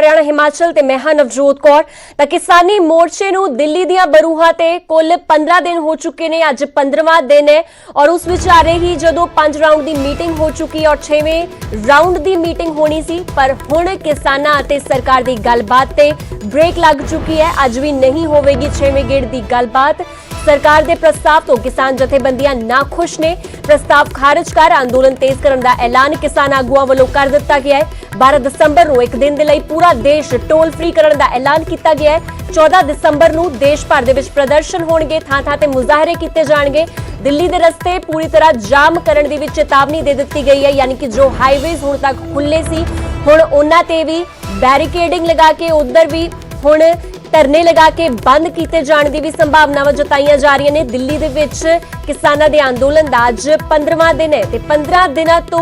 हरियाणा हिमाचल ते मैं हां नवजोत कौर। तां किसानी मोर्चे नूं दिल्ली दीआं बरूहां ते कुल 15 दिन हो चुके ने। अज 15वां दिन है और उस विचारे ही जदों 5 राउंड दी मीटिंग हो चुकी और 6वें राउंड दी मीटिंग होनी सी, पर हुण किसानां अते सरकार दी गलबात ते ब्रेक लग चुकी है। अज भी नहीं होवेगी 6वें गेड़ दी गलबात। सरकार दे प्रस्ताव तो किसान जथेबंदियां नाखुश ने। प्रस्ताव खारिज कर अंदोलन तेज करने का ऐलान किसान आगुआं वालों कर दिता गया है। 12 दिसंबर को एक दिन के लिए पूरा देश टोल फ्री करने का ऐलान किया गया है। 14 दिसंबर को देश भर दे विच प्रदर्शन होणगे, थां-थां ते मुजाहरे किए जाणगे। दिल्ली के रस्ते पूरी तरह जाम करने की भी चेतावनी दे दी गई है, यानी कि जो हाईवेज हुण तक खुले सी हुण उन्हां ते भी बैरिकेडिंग लगा के उधर भी हुण धरने लगा के बंद किए जाने की भी संभावनावां जताईयां जा रही ने। दिल्ली दे विच किसानां दे अंदोलन दा अज 15वां दिन है ते 15 दिनां तो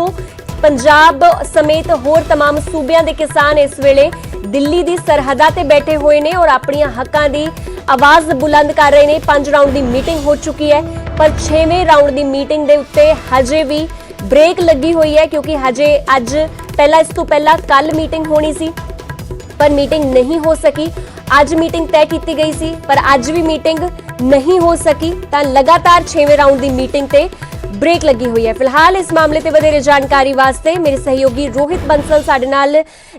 पंजाब समेत होर तमाम सूबियां दे किसान इस वेले दिल्ली दी सरहदां ते बैठे हुए ने और अपनियां हक्कां दी आवाज बुलंद कर रहे ने। 5 राउंड की मीटिंग हो चुकी है, पर 6वें राउंड की मीटिंग दे उत्ते हजे भी ब्रेक लगी हुई है, क्योंकि हजे अज पहला इस तो पहला कल मीटिंग होनी सी पर मीटिंग नहीं हो सकी। आज मीटिंग तय की गई सी पर आज भी मीटिंग नहीं हो सकी, तो लगातार 6वें राउंड की मीटिंग ते ब्रेक लगी हुई है। फिलहाल इस मामले ते वधेरे जानकारी वास्ते मेरे सहयोगी रोहित बंसल साडे नाल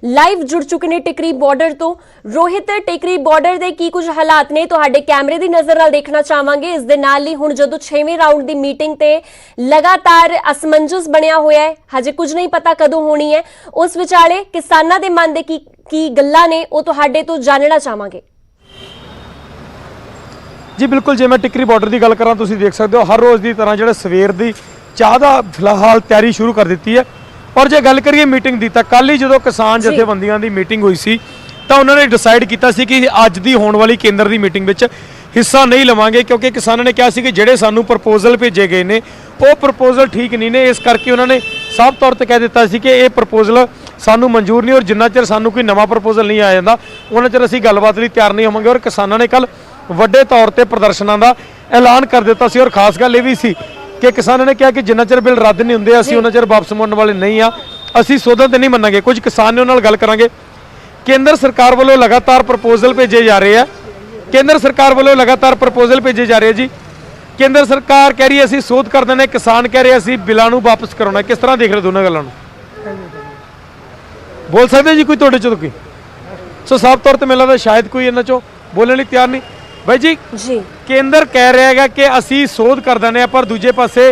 लाइव जुड़ चुके ने टिकरी बॉर्डर तो। रोहित, टिकरी बॉर्डर दे की कुछ हालात ने तुहाडे कैमरे दी नज़र नाल देखना चाहांगे। इस दे नाल ही हुण जदों 6वें राउंड की मीटिंग ते लगातार असमंजस बनिया होया है, हजे कुछ नहीं पता कदों होनी है, उस विचाले किसानां दे मन दे की गल्लां ने ਉਹ ਤੁਹਾਡੇ ਤੋਂ ਜਾਣਨਾ ਚਾਹਾਂਗੇ। जी बिल्कुल, जे मैं टिकरी बॉर्डर की गल करा तुसीं देख सकते हो हर रोज़ की तरह जो सवेर की चाह का फिलहाल तैयारी शुरू कर दी है। और जे गल करिए मीटिंग की, तो कल ही जो किसान जथेबंदियां की मीटिंग हुई सी तो उन्होंने डिसाइड किया कि अज की होने वाली केंद्र की मीटिंग में हिस्सा नहीं लवांगे, क्योंकि किसानों ने कहा कि जोड़े सानू प्रपोजल भेजे गए हैं वो प्रपोजल ठीक नहीं ने। इस करके उन्होंने साफ तौर पर कह दिता कि ये प्रपोजल सानू मंजूर नहीं और जिन्ना चिर सानू कोई नवा प्रपोजल नहीं आ जाता उन्ना चिर असीं गलबात लई तैयार नहीं होवांगे। और किसानों ने कल ਵੱਡੇ तौर पर प्रदर्शनों का ऐलान कर दिता सी। और खास गल ये भी सी कि किसानों ने कहा कि जिन्ना चिर बिल रद्द नहीं होंदे असीं उन्ना चिर वापस मुड़न वाले नहीं आ, असीं सोधन ते नहीं मन्नांगे। कुछ किसान ने उन्हां नाल गल करांगे। केंद्र सरकार वालों लगातार प्रपोजल भेजे जा रहे हैं, केंद्र सरकार वालों लगातार प्रपोजल भेजे जा रहे हैं जी। केंद्र सरकार कह रही है असीं सोध कर देने, किसान कह रहे असीं बिलां नूं वापस कराउणा। किस तरह देख रहे दोनों गल्लां नूं? बोल सकते जी कोई तुहाडे चों कोई? सो साफ तौर पर मिलदा शायद कोई इन्हां चों बोलण लई तैयार नहीं। भाई जी केंद्र कह रहा है कि असी सोध कर देने, पर दूजे पासे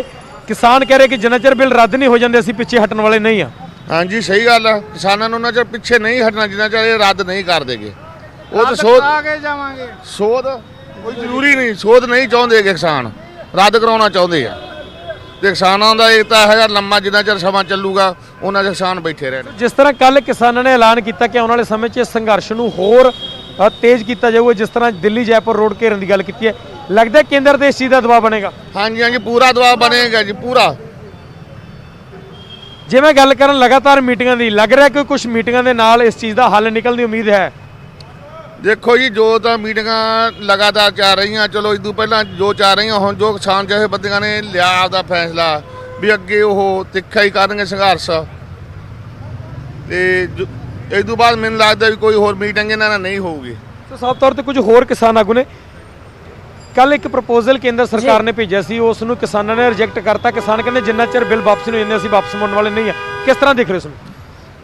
किसान कह रहे कि जिन्ना चिर बिल रद्द नहीं हो जाते असी पिछे हटन वाले नहीं हाँ। हाँ जी सही गल है, किसानों उन्ना चिर पिछे नहीं हटना जिन्ना चिर ये रद्द नहीं कर देंगे। वो तो सोध आगे जावांगे, सोध कोई जरूरी नहीं, सोध नहीं चाहते किसान, रद्द कराना चाहते हैं। तो किसानों का एकता है लम्मा जिन्ना चिर समा चलूगा उन्ना चिर किसान बैठे रहने। जिस तरह कल किसानों ने ऐलान किया कि आने वाले समय में संघर्ष को होर तेज किया जाऊगा, जिस तरह दिल्ली जयपुर रोड घेरन की गल की है, लगता है केंद्र से इस चीज़ का दबाव बनेगा? हाँ जी, हाँ जी, पूरा दबाव बनेगा जी, पूरा। जे मैं गल कर लगातार मीटिंगों की, लग रहा है कि कुछ मीटिंगों के नाल इस चीज़ का हल निकलने की उम्मीद है? देखो जी जो तो मीटिंगां लगातार चल रही हैं, चलो इदू पहला जो चल रही हुण जो किसान जथेबंदियां ने लिया आपका फैसला भी अगे वो तिखा ही करेंगे संघर्ष, तो इस तो बाद मैंने लगता भी कोई होर मीटिंग इन्हां नहीं होगी। तो साफ तौर पर कुछ होर किसान आगू ने कल एक प्रपोजल केंद्र सरकार ने भेजा सी, उसनूं किसानों ने रिजेक्ट करता। किसान कहते जिन्ना चिर बिल वापस नहीं होंदे असीं वापस मुड़न वाले नहीं है। किस तरह देख रहे हो?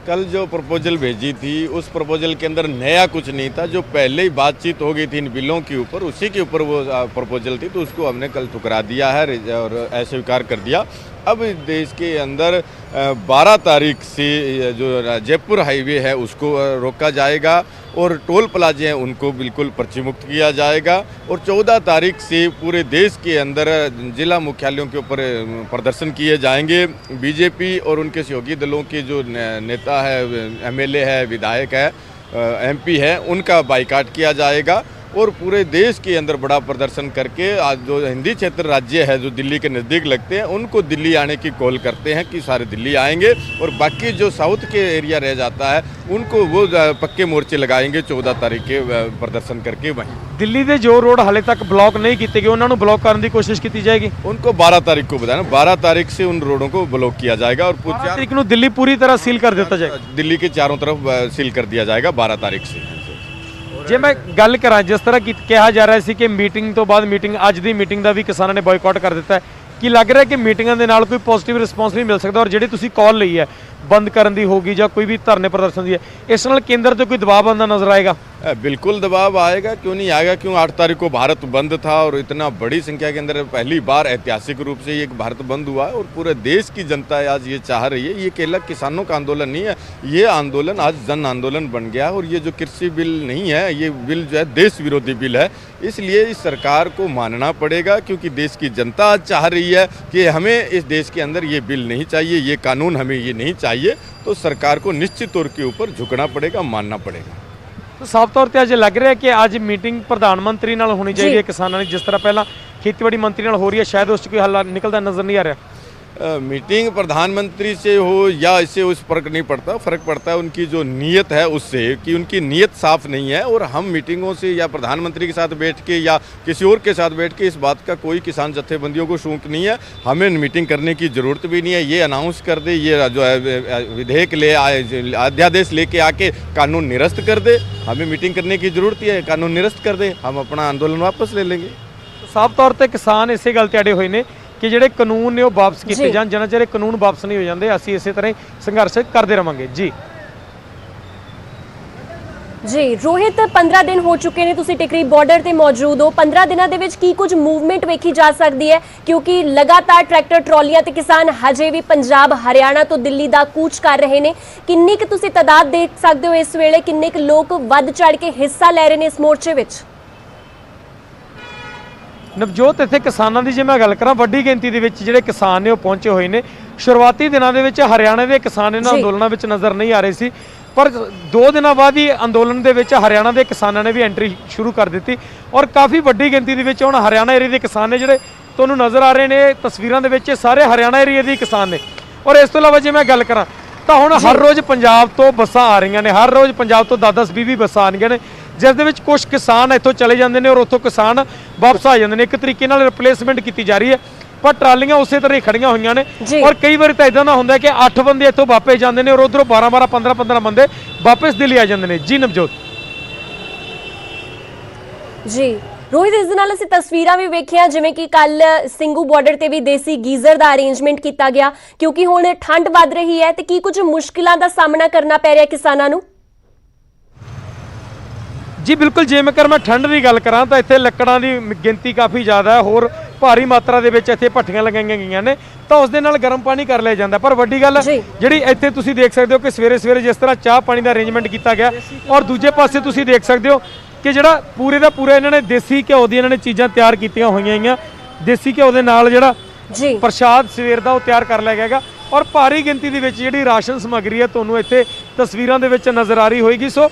कल जो प्रपोजल भेजी थी उस प्रपोजल के अंदर नया कुछ नहीं था, जो पहले ही बातचीत हो गई थी इन बिलों के ऊपर, उसी के ऊपर वो प्रपोजल थी, तो उसको हमने कल ठुकरा दिया है और अस्वीकार कर दिया। अब देश के अंदर 12 तारीख से जो जयपुर हाईवे है उसको रोका जाएगा और टोल प्लाजे हैं उनको बिल्कुल पर्ची मुक्त किया जाएगा। और 14 तारीख से पूरे देश के अंदर जिला मुख्यालयों के ऊपर प्रदर्शन किए जाएंगे। बीजेपी और उनके सहयोगी दलों के जो नेता है, एमएलए है, विधायक है, एमपी है, उनका बाइकाट किया जाएगा। और पूरे देश के अंदर बड़ा प्रदर्शन करके आज जो हिंदी क्षेत्र राज्य है जो दिल्ली के नज़दीक लगते हैं उनको दिल्ली आने की कॉल करते हैं कि सारे दिल्ली आएंगे, और बाकी जो साउथ के एरिया रह जाता है उनको वो पक्के मोर्चे लगाएंगे 14 तारीख के प्रदर्शन करके वहीं। ਦਿੱਲੀ ਦੇ ਜੋ ਰੋਡ ਹਾਲੇ ਤੱਕ ਬਲੌਕ ਨਹੀਂ ਕੀਤੇ ਗਏ ਉਹਨਾਂ ਨੂੰ ਬਲੌਕ ਕਰਨ ਦੀ ਕੋਸ਼ਿਸ਼ ਕੀਤੀ ਜਾਏਗੀ। उनको 12 तारीख को बताया, 12 तारीख से उन रोडों को ब्लॉक किया जाएगा और 12 ਤਰੀਕ ਨੂੰ ਦਿੱਲੀ ਪੂਰੀ ਤਰ੍ਹਾਂ ਸੀਲ ਕਰ ਦਿੱਤਾ ਜਾਏਗਾ। दिल्ली के चारों तरफ सील कर दिया जाएगा 12 तारीख से। ਜੇ ਮੈਂ ਗੱਲ ਕਰਾਂ ਜਿਸ ਤਰ੍ਹਾਂ ਕਿ ਕਿਹਾ ਜਾ ਰਿਹਾ ਸੀ ਕਿ ਮੀਟਿੰਗ ਤੋਂ ਬਾਅਦ ਮੀਟਿੰਗ ਅੱਜ ਦੀ ਮੀਟਿੰਗ ਦਾ ਵੀ ਕਿਸਾਨਾਂ ਨੇ ਬਾਇਕਾਟ ਕਰ ਦਿੱਤਾ ਹੈ, ਕੀ ਲੱਗ ਰਿਹਾ ਕਿ ਮੀਟਿੰਗਾਂ ਦੇ ਨਾਲ ਕੋਈ ਪੋਜ਼ਿਟਿਵ ਰਿਸਪੌਂਸ ਨਹੀਂ ਮਿਲ ਸਕਦਾ, ਔਰ ਜਿਹੜੀ ਤੁਸੀਂ ਕਾਲ ਲਈ ਹੈ ਬੰਦ ਕਰਨ ਦੀ ਹੋਗੀ ਜਾਂ ਕੋਈ ਵੀ ਧਰਨੇ ਪ੍ਰਦਰਸ਼ਨ ਦੀ ਹੈ, ਇਸ ਨਾਲ ਕੇਂਦਰ ਤੇ ਕੋਈ ਦਬਾਅ ਬਣਦਾ ਨਜ਼ਰ ਆਏਗਾ? बिल्कुल दबाव आएगा, क्यों नहीं आएगा। क्यों 8 तारीख को भारत बंद था और इतना बड़ी संख्या के अंदर पहली बार ऐतिहासिक रूप से ये भारत बंद हुआ है और पूरे देश की जनता आज ये चाह रही है। ये केवल किसानों का आंदोलन नहीं है, ये आंदोलन आज जन आंदोलन बन गया है। और ये जो कृषि बिल नहीं है, ये बिल जो है देश विरोधी बिल है, इसलिए इस सरकार को मानना पड़ेगा, क्योंकि देश की जनता आज चाह रही है कि हमें इस देश के अंदर ये बिल नहीं चाहिए, ये कानून हमें ये नहीं चाहिए। तो सरकार को निश्चित तौर के ऊपर झुकना पड़ेगा, मानना पड़ेगा। ਤਾਂ ਸਾਫ਼ ਤੌਰ ਤੇ ਅੱਜ ਲੱਗ ਰਿਹਾ ਕਿ ਅੱਜ ਮੀਟਿੰਗ ਪ੍ਰਧਾਨ ਮੰਤਰੀ ਨਾਲ ਹੋਣੀ ਚਾਹੀਦੀ ਹੈ ਕਿਸਾਨਾਂ ਦੀ, ਜਿਸ ਤਰ੍ਹਾਂ ਪਹਿਲਾਂ ਖੇਤੀਬਾੜੀ ਮੰਤਰੀ ਨਾਲ ਹੋ ਰਹੀ ਹੈ, ਸ਼ਾਇਦ ਉਸ 'ਚ ਕੋਈ ਹੱਲ ਨਿਕਲਦਾ ਨਜ਼ਰ ਨਹੀਂ ਆ ਰਿਹਾ। मीटिंग प्रधानमंत्री से हो या इससे उस फर्क नहीं पड़ता, फ़र्क पड़ता है उनकी जो नीयत है उससे, कि उनकी नीयत साफ नहीं है। और हम मीटिंगों से या प्रधानमंत्री के साथ बैठ के या किसी और के साथ बैठ के इस बात का कोई किसान जत्थेबंदियों को शौक नहीं है। हमें मीटिंग करने की ज़रूरत भी नहीं है। ये अनाउंस कर दे, ये जो है विधेयक ले आए, अध्यादेश लेके आके कानून निरस्त कर दे, हमें मीटिंग करने की ज़रूरत ही है। कानून निरस्त कर दे, हम अपना आंदोलन वापस ले लेंगे। ਸਾਫ਼ ਤੌਰ ਤੇ ਕਿਸਾਨ ਇਸੇ ਗੱਲ ਤੇ ਅੜੇ ਹੋਏ ਨੇ ਕਿ ਜਿਹੜੇ ਕਾਨੂੰਨ ਨੇ ਉਹ ਵਾਪਸ ਕੀਤੇ ਜਾਣ, ਜਿੰਨਾ ਚਿਰ ਇਹ ਕਾਨੂੰਨ ਵਾਪਸ ਨਹੀਂ ਹੋ ਜਾਂਦੇ ਅਸੀਂ ਇਸੇ ਤਰ੍ਹਾਂ ਹੀ ਸੰਘਰਸ਼ ਕਰਦੇ ਰਵਾਂਗੇ। ਜੀ ਜੀ ਰੋਹਿਤ, 15 ਦਿਨ ਹੋ ਚੁੱਕੇ ਨੇ, ਤੁਸੀਂ ਟਿਕਰੀ ਬਾਰਡਰ ਤੇ ਮੌਜੂਦ ਹੋ। 15 ਦਿਨਾਂ ਦੇ ਵਿੱਚ ਕੀ ਕੁਝ ਮੂਵਮੈਂਟ ਵੇਖੀ ਜਾ ਸਕਦੀ ਹੈ, ਕਿਉਂਕਿ ਲਗਾਤਾਰ ਟਰੈਕਟਰ ਟਰਾਲੀਆਂ ਤੇ ਕਿਸਾਨ ਹਜੇ ਵੀ ਪੰਜਾਬ ਹਰਿਆਣਾ ਤੋਂ ਦਿੱਲੀ ਦਾ ਕੂਚ ਕਰ ਰਹੇ ਨੇ। ਕਿੰਨੀ ਕੁ ਤੁਸੀਂ ਤਾਦਾਦ ਦੇਖ ਸਕਦੇ ਹੋ ਇਸ ਵੇਲੇ, ਕਿੰਨੇ ਕੁ ਲੋਕ ਵੱਧ ਚੜ ਕੇ ਹਿੱਸਾ ਲੈ ਰਹੇ ਨੇ ਇਸ ਮੋਰਚੇ ਵਿੱਚ? ਨਵਜੋਤ, ਇੱਥੇ ਕਿਸਾਨਾਂ ਦੀ ਜੇ ਮੈਂ ਗੱਲ ਕਰਾਂ, ਵੱਡੀ ਗਿਣਤੀ ਦੇ ਵਿੱਚ ਜਿਹੜੇ ਕਿਸਾਨ ਨੇ ਉਹ ਪਹੁੰਚੇ ਹੋਏ ਨੇ। ਸ਼ੁਰੂਆਤੀ ਦਿਨਾਂ ਦੇ ਵਿੱਚ ਹਰਿਆਣਾ ਦੇ ਕਿਸਾਨ ਇਹਨਾਂ ਅੰਦੋਲਨਾਂ ਵਿੱਚ ਨਜ਼ਰ ਨਹੀਂ ਆ ਰਹੇ ਸੀ, ਪਰ 2 ਦਿਨਾਂ ਬਾਅਦ ਹੀ ਅੰਦੋਲਨ ਦੇ ਵਿੱਚ ਹਰਿਆਣਾ ਦੇ ਕਿਸਾਨਾਂ ਨੇ ਵੀ ਐਂਟਰੀ ਸ਼ੁਰੂ ਕਰ ਦਿੱਤੀ ਔਰ ਕਾਫੀ ਵੱਡੀ ਗਿਣਤੀ ਦੇ ਵਿੱਚ ਹੁਣ ਹਰਿਆਣਾ ਏਰੀਆ ਦੇ ਕਿਸਾਨ ਨੇ ਜਿਹੜੇ ਤੁਹਾਨੂੰ ਨਜ਼ਰ ਆ ਰਹੇ ਨੇ ਤਸਵੀਰਾਂ ਦੇ ਵਿੱਚ, ਸਾਰੇ ਹਰਿਆਣਾ ਏਰੀਆ ਦੇ ਕਿਸਾਨ ਨੇ। ਔਰ ਇਸ ਤੋਂ ਇਲਾਵਾ ਜੇ ਮੈਂ ਗੱਲ ਕਰਾਂ ਤਾਂ ਹੁਣ ਹਰ ਰੋਜ਼ ਪੰਜਾਬ ਤੋਂ ਬੱਸਾਂ ਆ ਰਹੀਆਂ ਨੇ, ਹਰ ਰੋਜ਼ ਪੰਜਾਬ ਤੋਂ 10-10, 20-20 ਬੱਸਾਂ ਆ ਰਹੀਆਂ ਨੇ, ਜਿਸ ਦੇ ਵਿੱਚ ਕੁਝ ਕਿਸਾਨ ਇੱਥੋਂ ਚਲੇ ਜਾਂਦੇ ਨੇ ਔਰ ਉੱਥੋਂ ਕਿਸਾਨ ਵਾਪਸ ਆ ਜਾਂਦੇ ਨੇ। ਇੱਕ ਤਰੀਕੇ ਨਾਲ ਰਿਪਲੇਸਮੈਂਟ ਕੀਤੀ ਜਾ ਰਹੀ ਹੈ, ਪਰ ਟਰਾਲੀਆਂ ਉਸੇ ਤਰ੍ਹਾਂ ਹੀ ਖੜੀਆਂ ਹੋਈਆਂ ਨੇ। ਔਰ ਕਈ ਵਾਰ ਤਾਂ ਇਦਾਂ ਦਾ ਹੁੰਦਾ ਕਿ 8 ਬੰਦੇ ਇੱਥੋਂ ਵਾਪਸ ਜਾਂਦੇ ਨੇ ਔਰ ਉਧਰੋਂ 12-12, 15-15 ਬੰਦੇ ਵਾਪਸ ਦਿੱਲੀ ਆ ਜਾਂਦੇ ਨੇ। ਜੀ ਨਵਜੋਤ। ਜੀ ਰੋਹਿਤ, ਇਸ ਦੇ ਨਾਲ ਅਸੀਂ ਤਸਵੀਰਾਂ ਵੀ ਵੇਖੀਆਂ, ਜਿਵੇਂ ਕਿ ਕੱਲ ਸਿੰਘੂ ਬਾਰਡਰ ਤੇ ਵੀ ਦੇਸੀ ਗੀਜ਼ਰ ਦਾ ਅਰੇਂਜਮੈਂਟ ਕੀਤਾ ਗਿਆ, ਕਿਉਂਕਿ ਹੁਣ ਠੰਡ ਵੱਧ ਰਹੀ ਹੈ ਤੇ ਕੀ ਕੁਝ ਮੁਸ਼ਕਿਲਾਂ ਦਾ ਸਾਹਮਣਾ ਕਰਨਾ ਪੈ ਰਿਹਾ ਕਿਸਾਨਾਂ ਨੂੰ? ਜੀ ਬਿਲਕੁਲ, ਜੇਕਰ ਮੈਂ ਠੰਡ ਦੀ ਗੱਲ ਕਰਾਂ ਤਾਂ ਇੱਥੇ ਲੱਕੜਾਂ ਦੀ ਗਿਣਤੀ ਕਾਫੀ ਜ਼ਿਆਦਾ ਹੈ, ਹੋਰ ਭਾਰੀ ਮਾਤਰਾ ਦੇ ਵਿੱਚ ਇੱਥੇ ਭੱਠੀਆਂ ਲਗਾਈਆਂ ਗਈਆਂ ਨੇ, ਤਾਂ ਉਸ ਦੇ ਨਾਲ ਗਰਮ ਪਾਣੀ ਕਰ ਲਿਆ ਜਾਂਦਾ। ਪਰ ਵੱਡੀ ਗੱਲ ਜਿਹੜੀ ਇੱਥੇ ਤੁਸੀਂ ਦੇਖ ਸਕਦੇ ਹੋ ਕਿ ਸਵੇਰੇ ਸਵੇਰੇ ਜਿਸ ਤਰ੍ਹਾਂ ਚਾਹ ਪਾਣੀ ਦਾ ਅਰੇਂਜਮੈਂਟ ਕੀਤਾ ਗਿਆ, ਔਰ ਦੂਜੇ ਪਾਸੇ ਤੁਸੀਂ ਦੇਖ ਸਕਦੇ ਹੋ ਕਿ ਜਿਹੜਾ ਪੂਰੇ ਦਾ ਪੂਰਾ ਇਹਨਾਂ ਨੇ ਦੇਸੀ ਘਿਓ ਦੀ ਇਹਨਾਂ ਨੇ ਚੀਜ਼ਾਂ ਤਿਆਰ ਕੀਤੀਆਂ ਹੋਈਆਂ। ਦੇਸੀ ਘਿਓ ਦੇ ਨਾਲ ਜਿਹੜਾ ਪ੍ਰਸ਼ਾਦ ਸਵੇਰ ਦਾ ਉਹ ਤਿਆਰ ਕਰ ਲਿਆ ਗਿਆ ਔਰ ਭਾਰੀ ਗਿਣਤੀ ਦੇ ਵਿੱਚ ਜਿਹੜੀ ਰਾਸ਼ਨ ਸਮੱਗਰੀ ਹੈ ਤੁਹਾਨੂੰ ਇੱਥੇ ਤਸਵੀਰਾਂ ਦੇ ਵਿੱਚ ਨਜ਼ਰ ਆ ਰਹੀ ਹੋਏਗੀ। ਸੋ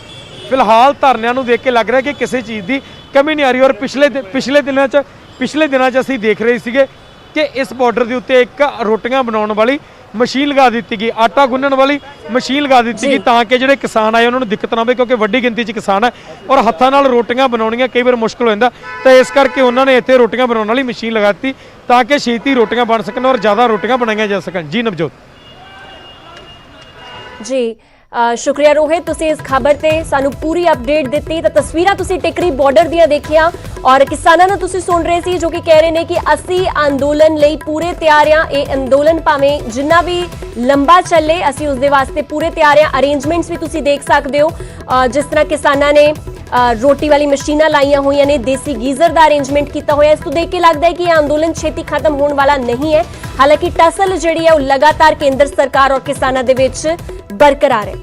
ਫਿਲਹਾਲ ਧਰਨਿਆਂ ਨੂੰ ਦੇਖ ਕੇ ਲੱਗ ਰਿਹਾ ਕਿ ਕਿਸੇ ਚੀਜ਼ ਦੀ ਕਮੀ ਨਹੀਂ ਆ ਰਹੀ। ਔਰ ਪਿਛਲੇ ਦਿਨਾਂ 'ਚ ਅਸੀਂ ਦੇਖ ਰਹੇ ਸੀਗੇ ਕਿ ਇਸ ਬਾਰਡਰ ਦੇ ਉੱਤੇ ਇੱਕ ਰੋਟੀਆਂ ਬਣਾਉਣ ਵਾਲੀ ਮਸ਼ੀਨ ਲਗਾ ਦਿੱਤੀ ਗਈ, ਆਟਾ ਗੁੰਨਣ ਵਾਲੀ ਮਸ਼ੀਨ ਲਗਾ ਦਿੱਤੀ ਗਈ, ਤਾਂ ਕਿ ਜਿਹੜੇ ਕਿਸਾਨ ਆਏ ਉਹਨਾਂ ਨੂੰ ਦਿੱਕਤ ਨਾ ਆਵੇ, ਕਿਉਂਕਿ ਵੱਡੀ ਗਿਣਤੀ 'ਚ ਕਿਸਾਨ ਹੈ ਔਰ ਹੱਥਾਂ ਨਾਲ ਰੋਟੀਆਂ ਬਣਾਉਣੀਆਂ ਕਈ ਵਾਰ ਮੁਸ਼ਕਲ ਹੋ ਜਾਂਦਾ। ਤਾਂ ਇਸ ਕਰਕੇ ਉਹਨਾਂ ਨੇ ਇੱਥੇ ਰੋਟੀਆਂ ਬਣਾਉਣ ਵਾਲੀ ਮਸ਼ੀਨ ਲਗਾ ਦਿੱਤੀ ਤਾਂ ਕਿ ਛੇਤੀ ਰੋਟੀਆਂ ਬਣ ਸਕਣ ਔਰ ਜ਼ਿਆਦਾ ਰੋਟੀਆਂ ਬਣਾਈਆਂ ਜਾ ਸਕਣ। ਜੀ ਨਵਜੋਤ। ਜੀ ਸ਼ੁਕਰੀਆ ਰੋਹਿਤ, ਤੁਸੀਂ ਇਸ ਖਬਰ ਤੇ ਸਾਨੂੰ ਪੂਰੀ ਅਪਡੇਟ ਦਿੱਤੀ। ਤਾਂ ਤਸਵੀਰਾਂ ਤੁਸੀਂ ਟਿਕਰੀ ਬਾਰਡਰ ਦੀਆਂ ਦੇਖੀਆਂ ਔਰ ਕਿਸਾਨਾਂ ਨੂੰ ਤੁਸੀਂ ਸੁਣ ਰਹੇ ਸੀ ਜੋ ਕਿ ਕਹਿ ਰਹੇ ਨੇ ਕਿ ਅਸੀਂ ਅੰਦੋਲਨ ਲਈ ਪੂਰੇ ਤਿਆਰ ਹਾਂ। ਇਹ ਅੰਦੋਲਨ ਭਾਵੇਂ ਜਿੰਨਾ ਵੀ ਲੰਬਾ ਚੱਲੇ, ਅਸੀਂ ਉਸ ਦੇ ਵਾਸਤੇ ਪੂਰੇ ਤਿਆਰ ਹਾਂ। ਅਰੇਂਜਮੈਂਟਸ ਵੀ ਤੁਸੀਂ ਦੇਖ ਸਕਦੇ ਹੋ, ਜਿਸ ਤਰ੍ਹਾਂ ਕਿਸਾਨਾਂ ਨੇ ਰੋਟੀ ਵਾਲੀ ਮਸ਼ੀਨਾਂ ਲਾਈਆਂ ਹੋਈਆਂ ਨੇ, ਦੇਸੀ ਗੀਜ਼ਰ ਦਾ ਅਰੇਂਜਮੈਂਟ ਕੀਤਾ ਹੋਇਆ। ਇਸ ਤੋਂ ਦੇਖ ਕੇ ਲੱਗਦਾ ਹੈ ਕਿ ਇਹ ਅੰਦੋਲਨ ਛੇਤੀ ਖਤਮ ਹੋਣ ਵਾਲਾ ਨਹੀਂ ਹੈ। ਹਾਲਾਂਕਿ ਟਸਲ ਜਿਹੜੀ ਹੈ ਉਹ ਲਗਾਤਾਰ ਕੇਂਦਰ ਸਰਕਾਰ ਔਰ ਕਿਸਾਨਾਂ ਦੇ ਵਿੱਚ ਬਰਕਰਾਰ ਹੈ।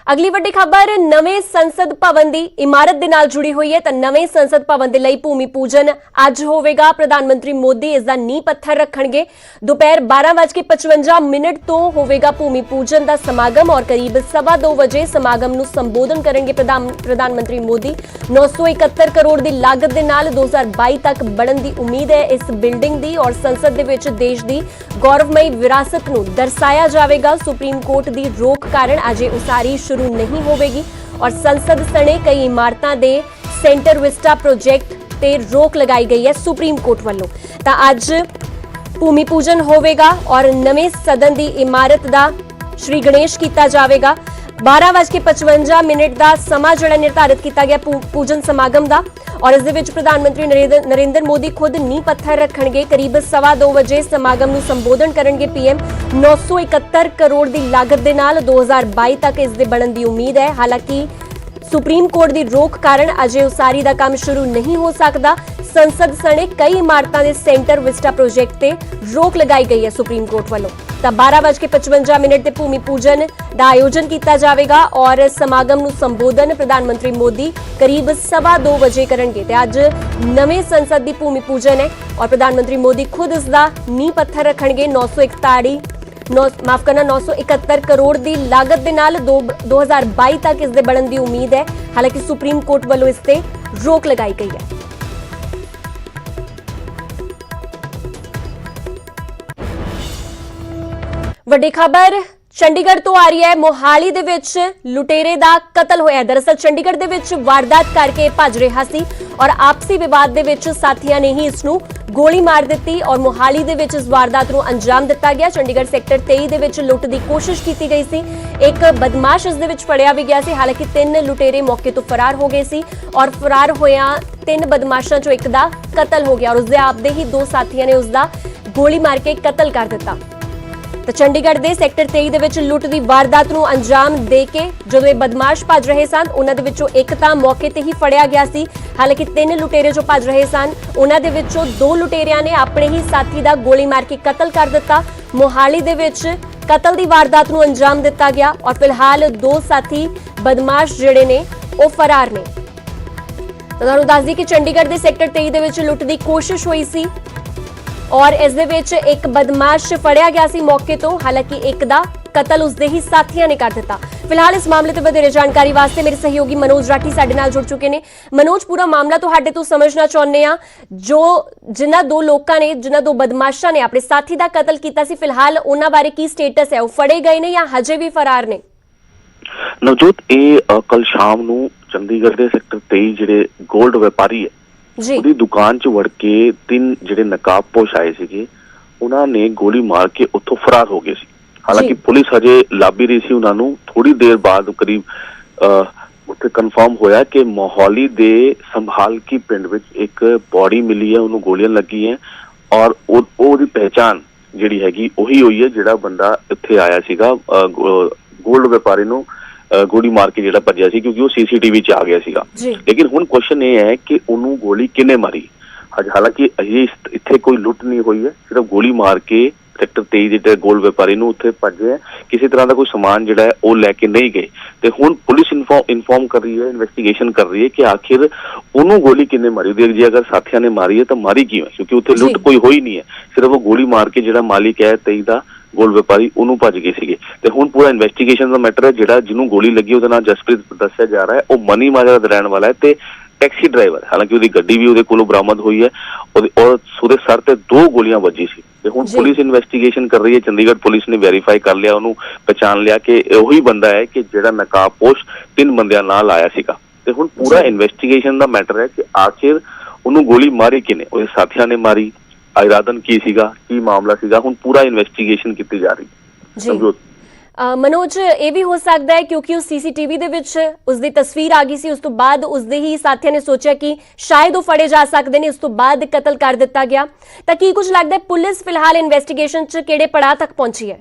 ਅਗਲੀ ਵੱਡੀ ਖਬਰ ਨਵੇਂ ਸੰਸਦ ਭਵਨ ਦੀ ਇਮਾਰਤ ਦੇ ਨਾਲ ਜੁੜੀ ਹੋਈ ਹੈ ਤਾਂ ਨਵੇਂ ਸੰਸਦ ਭਵਨ ਦੇ ਲਈ ਭੂਮੀ ਪੂਜਨ ਅੱਜ ਹੋਵੇਗਾ। ਪ੍ਰਧਾਨ ਮੰਤਰੀ ਮੋਦੀ ਇਸ ਦਾ ਨੀਂਹ ਪੱਥਰ ਰੱਖਣਗੇ। ਦੁਪਹਿਰ 12:55 ਤੋਂ ਹੋਵੇਗਾ ਭੂਮੀ ਪੂਜਨ ਦਾ ਸਮਾਗਮ ਔਰ ਕਰੀਬ 2:15 ਵਜੇ ਸਮਾਗਮ ਨੂੰ ਸੰਬੋਧਨ ਕਰਨਗੇ ਪ੍ਰਧਾਨ ਮੰਤਰੀ ਮੋਦੀ। 971 ਕਰੋੜ ਦੀ ਲਾਗਤ ਦੇ ਨਾਲ 2022 ਤੱਕ ਬਣਨ ਦੀ ਉਮੀਦ ਹੈ ਇਸ ਬਿਲਡਿੰਗ ਦੀ ਔਰ ਸੰਸਦ ਦੇ ਵਿੱਚ ਦੇਸ਼ ਦੀ ਗੌਰਵਮਈ ਵਿਰਾਸਤ ਨੂੰ ਦਰਸਾਇਆ ਜਾਵੇਗਾ। ਸੁਪਰੀਮ ਕੋਰਟ ਦੀ ਰੋਕ ਕਾਰਨ ਅਜੇ ਉਸਾਰੀ शुरू नहीं होगी और संसद सने कई इमारतां दे सेंटर विस्टा प्रोजेक्ट ते रोक लगाई गई है सुप्रीम कोर्ट वालों। तां अज भूमि पूजन होवेगा और नवे सदन दी इमारत दा श्री गणेश कीता जावेगा। 12:55 ਦਾ ਸਮਾਂ ਜਿਹੜਾ ਨਿਰਧਾਰਿਤ ਕੀਤਾ ਗਿਆ ਪੂਜਨ ਸਮਾਗਮ ਦਾ ਔਰ ਇਸ ਦੇ ਵਿੱਚ ਪ੍ਰਧਾਨ ਮੰਤਰੀ ਨਰਿੰਦਰ ਮੋਦੀ ਖੁਦ ਨੀਂਹ ਪੱਥਰ ਰੱਖਣਗੇ। ਕਰੀਬ 2:15 ਵਜੇ ਸਮਾਗਮ ਨੂੰ ਸੰਬੋਧਨ ਕਰਨਗੇ ਪੀਐਮ। 971 ਕਰੋੜ ਦੀ ਲਾਗਤ ਦੇ ਨਾਲ 2022 ਤੱਕ ਇਸ ਦੇ ਬਣਨ ਦੀ ਉਮੀਦ ਹੈ। ਹਾਲਾਂਕਿ ਸੁਪਰੀਮ ਕੋਰਟ ਦੀ ਰੋਕ ਕਾਰਨ ਅਜੇ ਉਸਾਰੀ ਦਾ ਕੰਮ ਸ਼ੁਰੂ ਨਹੀਂ ਹੋ ਸਕਦਾ। ਸੰਸਦ ਸਣੇ ਕਈ ਇਮਾਰਤਾਂ ਦੇ ਸੈਂਟਰ ਵਿਸਟਾ ਪ੍ਰੋਜੈਕਟ ਤੇ ਰੋਕ ਲਗਾਈ ਗਈ ਹੈ ਸੁਪਰੀਮ ਕੋਰਟ ਵੱਲੋਂ। ਤਾਂ 12:55 ਤੇ ਭੂਮੀ ਪੂਜਨ ਦਾ ਆਯੋਜਨ ਕੀਤਾ ਜਾਵੇਗਾ ਔਰ ਸਮਾਗਮ ਨੂੰ ਸੰਬੋਧਨ ਪ੍ਰਧਾਨ ਮੰਤਰੀ ਮੋਦੀ ਕਰੀਬ 2:15 ਵਜੇ ਕਰਨਗੇ। ਤੇ ਅੱਜ ਨਵੇਂ ਸੰਸਦ ਦੀ ਭੂਮੀ ਪੂਜਨ ਹੈ ਔਰ ਪ੍ਰਧਾਨ ਮੰਤਰੀ ਮੋਦੀ ਖੁਦ ਇਸ ਦਾ ਨੀਂਹ ਪੱਥਰ ਰੱਖਣਗੇ। 971 ਕਰੋੜ ਦੀ ਲਾਗਤ ਦੇ ਨਾਲ 2022 ਤੱਕ ਇਸ ਦੇ ਬਣਨ ਦੀ ਉਮੀਦ ਹੈ। ਹਾਲਾਂਕਿ ਸੁਪਰੀਮ ਕੋਰਟ ਵੱਲੋਂ ਇਸ ਤੇ ਰੋਕ ਲਗਾਈ ਗਈ ਹੈ। ਵੱਡੀ ਖਬਰ ਚੰਡੀਗੜ੍ਹ ਤੋਂ ਆ ਰਹੀ ਹੈ। ਮੋਹਾਲੀ ਦੇ ਵਿੱਚ ਲੁਟੇਰੇ ਦਾ ਕਤਲ ਹੋਇਆ। ਦਰਅਸਲ ਚੰਡੀਗੜ੍ਹ ਦੇ ਵਿੱਚ ਵਾਰਦਾਤ ਕਰਕੇ ਭੱਜ ਰਿਹਾ ਸੀ ਔਰ ਆਪਸੀ ਵਿਵਾਦ ਦੇ ਵਿੱਚ ਸਾਥੀਆਂ ਨੇ ਹੀ ਇਸ ਨੂੰ ਗੋਲੀ ਮਾਰ ਦਿੱਤੀ ਔਰ ਮੋਹਾਲੀ ਦੇ ਵਿੱਚ ਇਸ ਵਾਰਦਾਤ ਨੂੰ ਅੰਜਾਮ ਦਿੱਤਾ ਗਿਆ। ਚੰਡੀਗੜ੍ਹ ਸੈਕਟਰ 23 ਦੇ ਵਿੱਚ ਲੁੱਟ ਦੀ ਕੋਸ਼ਿਸ਼ ਕੀਤੀ ਗਈ ਸੀ। ਇੱਕ ਬਦਮਾਸ਼ ਇਸ ਦੇ ਵਿੱਚ ਫੜਿਆ ਵੀ ਗਿਆ ਸੀ। ਹਾਲਾਂਕਿ 3 ਲੁਟੇਰੇ ਮੌਕੇ ਤੋਂ ਫਰਾਰ ਹੋ ਗਏ ਸੀ ਔਰ ਫਰਾਰ ਹੋਇਆਂ 3 ਬਦਮਾਸ਼ਾਂ ਚੋਂ ਇੱਕ ਦਾ ਕਤਲ ਹੋ ਗਿਆ ਔਰ ਉਸਦੇ ਆਪਦੇ ਹੀ 2 ਸਾਥੀਆਂ ਨੇ ਉਸਦਾ ਗੋਲੀ ਮਾਰ ਕੇ ਕਤਲ ਕਰ ਦਿੱਤਾ। ਤਾਂ ਚੰਡੀਗੜ੍ਹ ਦੇ ਸੈਕਟਰ 23 ਦੇ ਵਿੱਚ ਲੁੱਟ ਦੀ ਵਾਰਦਾਤ ਨੂੰ ਅੰਜਾਮ ਦੇ ਕੇ ਜਦੋਂ ਇਹ ਬਦਮਾਸ਼ ਭੱਜ ਰਹੇ ਸਨ ਉਹਨਾਂ ਦੇ ਵਿੱਚੋਂ ਇੱਕ ਤਾਂ ਮੌਕੇ ਤੇ ਹੀ ਫੜਿਆ ਗਿਆ ਸੀ। ਹਾਲਾਂਕਿ 3 ਲੁਟੇਰੇ ਜੋ ਭੱਜ ਰਹੇ ਸਨ ਉਹਨਾਂ ਦੇ ਵਿੱਚੋਂ 2 ਲੁਟੇਰਿਆਂ ਨੇ ਆਪਣੇ ਹੀ ਸਾਥੀ ਦਾ ਗੋਲੀ ਮਾਰ ਕੇ ਕਤਲ ਕਰ ਦਿੱਤਾ। ਮੋਹਾਲੀ ਦੇ ਵਿੱਚ ਕਤਲ ਦੀ ਵਾਰਦਾਤ ਨੂੰ ਅੰਜਾਮ ਦਿੱਤਾ ਗਿਆ ਔਰ ਫਿਲਹਾਲ 2 ਸਾਥੀ ਬਦਮਾਸ਼ ਜਿਹੜੇ ਨੇ ਉਹ ਫਰਾਰ ਨੇ। ਤਾਂ ਤੁਹਾਨੂੰ ਦੱਸ ਦਈਏ ਕਿ ਚੰਡੀਗੜ੍ਹ ਦੇ ਸੈਕਟਰ 23 ਦੇ ਵਿੱਚ ਲੁੱਟ ਦੀ ਕੋਸ਼ਿਸ਼ ਹੋਈ ਸੀ ਔਰ ਇਸ ਦੇ ਵਿੱਚ ਇੱਕ ਬਦਮਾਸ਼ ਫੜਿਆ ਗਿਆ ਸੀ ਮੌਕੇ ਤੋਂ। ਹਾਲਾਂਕਿ ਇੱਕ ਦਾ ਕਤਲ ਉਸਦੇ ਹੀ ਸਾਥੀਆਂ ਨੇ ਕਰ ਦਿੱਤਾ। ਫਿਲਹਾਲ ਇਸ ਮਾਮਲੇ ਤੇ ਵਧੇਰੇ ਜਾਣਕਾਰੀ ਵਾਸਤੇ ਮੇਰੇ ਸਹਿਯੋਗੀ ਮਨੋਜ ਰਾਠੀ ਸਾਡੇ ਨਾਲ ਜੁੜ ਚੁੱਕੇ ਨੇ। ਮਨੋਜ, ਪੂਰਾ ਮਾਮਲਾ ਤੁਹਾਡੇ ਤੋਂ ਸਮਝਣਾ ਚਾਹੁੰਦੇ ਆ। ਜਿਨ੍ਹਾਂ 2 ਲੋਕਾਂ ਨੇ, ਜਿਨ੍ਹਾਂ 2 ਬਦਮਾਸ਼ਾਂ ਨੇ ਆਪਣੇ ਸਾਥੀ ਦਾ ਕਤਲ ਕੀਤਾ ਸੀ, ਫਿਲਹਾਲ ਉਹਨਾਂ ਬਾਰੇ ਕੀ ਸਟੇਟਸ ਹੈ? ਉਹ ਫੜੇ ਗਏ ਨੇ ਜਾਂ ਹਜੇ ਵੀ ਫਰਾਰ ਨੇ? ਨਵਜੋਤ, ਇਹ ਕੱਲ ਸ਼ਾਮ ਨੂੰ ਚੰਡੀਗੜ੍ਹ ਦੇ ਸੈਕਟਰ 23 ਜਿਹੜੇ ਗੋਲਡ ਵਪਾਰੀ ਹੈ ਉਹਦੀ ਦੁਕਾਨ 'ਚ ਵੜ ਕੇ 3 ਜਿਹੜੇ ਨਕਾਬਪੋਸ਼ ਆਏ ਸੀਗੇ ਉਹਨਾਂ ਨੇ ਗੋਲੀ ਮਾਰ ਕੇ ਉੱਥੋਂ ਫਰਾਰ ਹੋ ਗਏ ਸੀ। ਹਾਲਾਂਕਿ ਪੁਲਿਸ ਹਜੇ ਲੱਭ ਰਹੀ ਸੀ ਉਹਨਾਂ ਨੂੰ। ਥੋੜੀ ਦੇਰ ਬਾਅਦ ਕਰੀਬ ਉੱਥੇ ਕਨਫਰਮ ਹੋਇਆ ਕਿ ਮੋਹਾਲੀ ਦੇ ਸੰਭਾਲਕੀ ਪਿੰਡ ਵਿੱਚ ਇੱਕ ਬੋਡੀ ਮਿਲੀ ਹੈ, ਉਹਨੂੰ ਗੋਲੀਆਂ ਲੱਗੀਆਂ ਔਰ ਉਹਦੀ ਪਹਿਚਾਣ ਜਿਹੜੀ ਹੈਗੀ ਉਹੀ ਹੋਈ ਹੈ ਜਿਹੜਾ ਬੰਦਾ ਇੱਥੇ ਆਇਆ ਸੀਗਾ ਗੋਲਡ ਵਪਾਰੀ ਨੂੰ ਗੋਲੀ ਮਾਰ ਕੇ ਜਿਹੜਾ ਭੱਜਿਆ ਸੀ, ਕਿਉਂਕਿ ਉਹ ਸੀਸੀਟੀਵੀ 'ਚ ਆ ਗਿਆ ਸੀਗਾ। ਲੇਕਿਨ ਹੁਣ ਕੁਐਸਚਨ ਇਹ ਹੈ ਕਿ ਉਹਨੂੰ ਗੋਲੀ ਕਿਹਨੇ ਮਾਰੀ। ਹਾਲਾਂਕਿ ਅਜੇ ਇੱਥੇ ਕੋਈ ਲੁੱਟ ਨਹੀਂ ਹੋਈ ਹੈ, ਸਿਰਫ ਗੋਲੀ ਮਾਰ ਕੇ ਸੈਕਟਰ 23 ਜਿਹੜੇ ਗੋਲਡ ਵਪਾਰੀ ਨੂੰ ਉੱਥੇ ਭੱਜੇ। ਕਿਸੇ ਤਰ੍ਹਾਂ ਦਾ ਕੋਈ ਸਮਾਨ ਜਿਹੜਾ ਹੈ ਉਹ ਲੈ ਕੇ ਨਹੀਂ ਗਏ। ਤੇ ਹੁਣ ਪੁਲਿਸ ਇਨਫੋਰਮ ਕਰ ਰਹੀ ਹੈ, ਇਨਵੈਸਟੀਗੇਸ਼ਨ ਕਰ ਰਹੀ ਹੈ ਕਿ ਆਖਿਰ ਉਹਨੂੰ ਗੋਲੀ ਕਿਹਨੇ ਮਾਰੀ। ਦੇਖ ਜੀ, ਅਗਰ ਸਾਥੀਆਂ ਨੇ ਮਾਰੀ ਹੈ ਤਾਂ ਮਾਰੀ ਕਿਉਂ ਹੈ, ਕਿਉਂਕਿ ਉੱਥੇ ਲੁੱਟ ਕੋਈ ਹੋਈ ਨਹੀਂ ਹੈ। ਸਿਰਫ ਉਹ ਗੋਲੀ ਮਾਰ ਕੇ ਜਿਹੜਾ ਮਾਲਿਕ ਹੈ 23 ਦਾ ਗੋਲਡ ਵਪਾਰੀ ਉਹਨੂੰ ਭੱਜ ਗਏ ਸੀਗੇ। ਤੇ ਹੁਣ ਪੂਰਾ ਇਨਵੈਸਟੀਗੇਸ਼ਨ ਦਾ ਮੈਟਰ ਹੈ। ਜਿਹੜਾ ਜਿਹਨੂੰ ਗੋਲੀ ਲੱਗੀ ਉਹਦਾ ਨਾਮ ਜਸਪ੍ਰੀਤ ਦੱਸਿਆ ਜਾ ਰਿਹਾ ਹੈ। ਉਹ ਮਨੀ ਮਾਜਰਾ ਦਾ ਰਹਿਣ ਵਾਲਾ ਹੈ ਤੇ ਟੈਕਸੀ ਡਰਾਈਵਰ। ਹਾਲਾਂਕਿ ਉਹਦੀ ਗੱਡੀ ਵੀ ਉਹਦੇ ਕੋਲੋਂ ਬਰਾਮਦ ਹੋਈ ਹੈ ਔਰ ਉਹਦੇ ਸਰ ਤੇ 2 ਗੋਲੀਆਂ ਵੱਜੀ ਸੀ। ਤੇ ਹੁਣ ਪੁਲਿਸ ਇਨਵੈਸਟੀਗੇਸ਼ਨ ਕਰ ਰਹੀ ਹੈ। ਚੰਡੀਗੜ੍ਹ ਪੁਲਿਸ ਨੇ ਵੈਰੀਫਾਈ ਕਰ ਲਿਆ, ਉਹਨੂੰ ਪਛਾਣ ਲਿਆ ਕਿ ਉਹੀ ਬੰਦਾ ਹੈ ਕਿ ਜਿਹੜਾ ਨਕਾਬਪੋਸ਼ 3 ਬੰਦਿਆਂ ਨਾਲ ਆਇਆ ਸੀਗਾ। ਤੇ ਹੁਣ ਪੂਰਾ ਇਨਵੈਸਟੀਗੇਸ਼ਨ ਦਾ ਮੈਟਰ ਹੈ ਕਿ ਆਖਿਰ ਉਹਨੂੰ ਗੋਲੀ ਮਾਰੀ ਕਿਨੇ, ਉਹਦੇ ਸਾਥੀਆਂ ਨੇ ਮਾਰੀ, ਇਰਾਦਨ ਕੀ ਸੀਗਾ, ਕੀ ਮਾਮਲਾ ਸੀਗਾ। ਹੁਣ ਪੂਰਾ ਇਨਵੈਸਟੀਗੇਸ਼ਨ ਕੀਤੀ ਜਾ ਰਹੀ ਹੈ। ਮਨੋਜ, ਇਹ ਵੀ ਹੋ ਸਕਦਾ ਹੈ ਕਿਉਂਕਿ ਉਸ ਸੀਸੀਟੀਵੀ ਦੇ ਵਿੱਚ ਉਸਦੀ ਤਸਵੀਰ ਆ ਗਈ ਸੀ, ਉਸ ਤੋਂ ਬਾਅਦ ਉਸਦੇ ਹੀ ਸਾਥੀਆਂ ਨੇ ਸੋਚਿਆ ਕਿ ਸ਼ਾਇਦ ਉਹ ਫੜੇ ਜਾ ਸਕਦੇ ਨੇ, ਉਸ ਤੋਂ ਬਾਅਦ ਕਤਲ ਕਰ ਦਿੱਤਾ ਗਿਆ। ਤਾਂ ਕੀ ਕੁਝ ਲੱਗਦਾ ਹੈ ਪੁਲਿਸ ਫਿਲਹਾਲ ਇਨਵੈਸਟੀਗੇਸ਼ਨ 'ਚ ਕਿਹੜੇ ਪੜਾਅ ਤੱਕ ਪਹੁੰਚੀ ਹੈ?